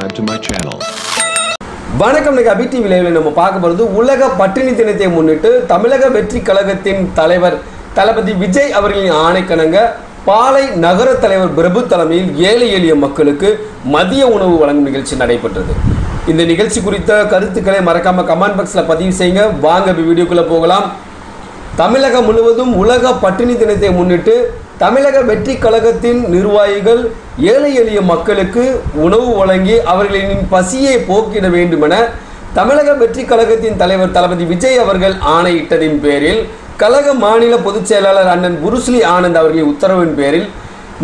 subscribe to my channel. வணக்கம். இன்னைக்கு அபி டிவில நம்ம பார்க்க போறது உலக பட்டினி தினத்தை முன்னிட்டு தமிழக வெற்றி கழகத்தின் தலைவர் தளபதி விஜய் அவர்களின் ஆணைக்கணங்க பாளை நகர தலைவர் பிரபு தலைமையில் ஏழை எளிய மக்களுக்கு மதிய உணவு வழங்கும் நிகழ்ச்சி நடைபெற்றது. இந்த நிகழ்ச்சி குறித்த கருத்துக்களை மறக்காம கமெண்ட் பாக்ஸ்ல பதிவு செய்யுங்க. வாங்க வீடியோக்குள்ள போகலாம். தமிழகம் முழுவதும் உலக பட்டினி தினத்தை முன்னிட்டு தமிழக வெற்றி கழகத்தின் நிர்வாகிகள் ஏழை எளிய மக்களுக்கு உணவு வழங்கி அவர்களின் பசியை போக்கிட வேண்டுமென தமிழக வெற்றி கழகத்தின் தலைவர் தளபதி விஜய் அவர்கள் ஆணையிட்டதின் பேரில் கழக மாநில பொதுச் செயலாளர் அண்ணன் புருஸ்லி ஆனந்த் அவர்களின் உத்தரவின் பேரில்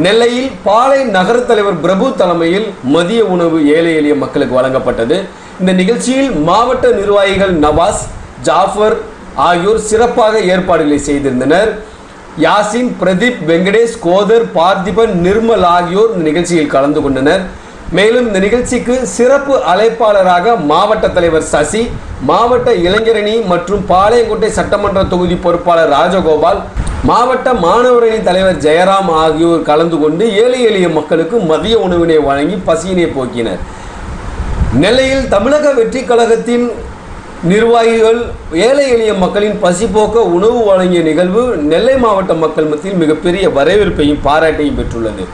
நெல்லையில் பாளை நகர தலைவர் பிரபு தலைமையில் மதிய உணவு ஏழை எளிய மக்களுக்கு வழங்கப்பட்டது. இந்த நிகழ்ச்சியில் மாவட்ட நிர்வாகிகள் நவாஸ், ஜாஃபர் ஆகியோர் சிறப்பாக ஏற்பாடுகளை செய்திருந்தனர். யாசின், பிரதீப், வெங்கடேஷ், கோதர், பார்த்திபன், நிர்மல் ஆகியோர் இந்த நிகழ்ச்சியில் கலந்து கொண்டனர். மேலும் இந்த நிகழ்ச்சிக்கு சிறப்பு அழைப்பாளராக மாவட்ட தலைவர் சசி, மாவட்ட இளைஞரணி மற்றும் பாளையங்கோட்டை சட்டமன்ற தொகுதி பொறுப்பாளர் ராஜகோபால், மாவட்ட மாணவரணி தலைவர் ஜெயராம் ஆகியோர் கலந்து கொண்டு ஏழை எளிய மக்களுக்கு மதிய உணவினை வழங்கி பசியினை போக்கினர். நெல்லையில் தமிழக வெற்றி கழகத்தின் நிர்வாகிகள் ஏழை எளிய மக்களின் பசி போக்க உணவு வழங்கிய நிகழ்வு நெல்லை மாவட்ட மக்கள் மத்தியில் மிகப்பெரிய வரவேற்பையும் பாராட்டையும் பெற்றுள்ளது.